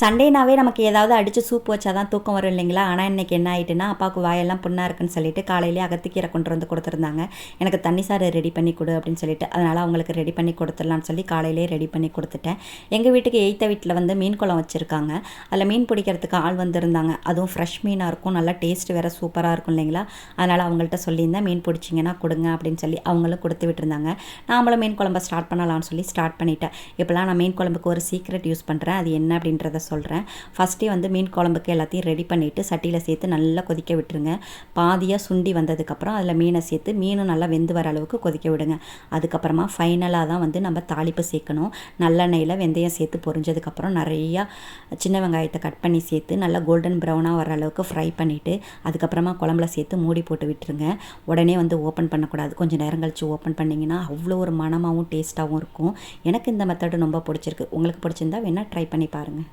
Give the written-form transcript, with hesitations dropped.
சண்டேனாவே நமக்கு ஏதாவது அடித்து சூப் வச்சா தான் தூக்கம் வரும் இல்லைங்களா. ஆனால் இன்றைக்கி என்ன ஆகிட்டுன்னா, அப்பாவுக்கு வாயெல்லாம் புண்ணாக இருக்குன்னு சொல்லிட்டு காலையிலே அகத்திக்கீரை கொண்டு வந்து கொடுத்துருந்தாங்க. எனக்கு தண்ணி சாறு ரெடி பண்ணி கொடு அப்படின்னு சொல்லிட்டு, அதனால் அவங்களுக்கு ரெடி பண்ணி கொடுத்துடலான்னு சொல்லி காலையிலே ரெடி பண்ணி கொடுத்துட்டேன். எங்கள் வீட்டுக்கு எய்த்த வீட்டில் வந்து மீன் குளம் வச்சுருக்காங்க. அதில் மீன் பிடிக்கிறதுக்கு ஆள் வந்திருந்தாங்க. அதுவும் ஃப்ரெஷ் மீனாக இருக்கும், நல்லா டேஸ்ட் வேறு சூப்பராக இருக்கும் இல்லைங்களா. அதனால் அவங்கள்ட்ட சொல்லியிருந்தேன், மீன் பிடிச்சிங்கன்னா கொடுங்க அப்படின்னு சொல்லி அவங்களும் கொடுத்து விட்டுருந்தாங்க. நாமளும் மீன் குழம்பை ஸ்டார்ட் பண்ணலாம்னு சொல்லி ஸ்டார்ட் பண்ணிட்டேன். இப்போலாம் நான் மீன் குழம்புக்கு ஒரு சீக்ரெட் யூஸ் பண்ணுறேன். அது என்ன அப்படின்றத சொல்கிறேன். ஃபஸ்ட்டே வந்து மீன் குழம்புக்கு எல்லாத்தையும் ரெடி பண்ணிவிட்டு சட்டியில் சேர்த்து நல்லா கொதிக்க விட்டுருங்க. பாதியாக சுண்டி வந்ததுக்கப்புறம் அதில் மீனை சேர்த்து மீனும் நல்லா வெந்து வர அளவுக்கு கொதிக்க விடுங்க. அதுக்கப்புறமா ஃபைனலாக தான் வந்து நம்ம தாளிப்பு சேர்க்கணும். நல்லெண்ணெயில் வெந்தயம் சேர்த்து பொரிஞ்சதுக்கப்புறம் நிறையா சின்ன வெங்காயத்தை கட் பண்ணி சேர்த்து நல்லா கோல்டன் ப்ரௌனாக வர அளவுக்கு ஃப்ரை பண்ணிவிட்டு அதுக்கப்புறமா குழம்புல சேர்த்து மூடி போட்டு விட்டுருங்க. உடனே வந்து ஓப்பன் பண்ணக்கூடாது. கொஞ்சம் நேரம் கழித்து ஓப்பன் பண்ணிங்கன்னா அவ்வளோ ஒரு மணமாகவும் டேஸ்ட்டாகவும் இருக்கும். எனக்கு இந்த மெத்தடு ரொம்ப பிடிச்சிருக்கு. உங்களுக்கு பிடிச்சிருந்தா வேணால் ட்ரை பண்ணி பாருங்கள்.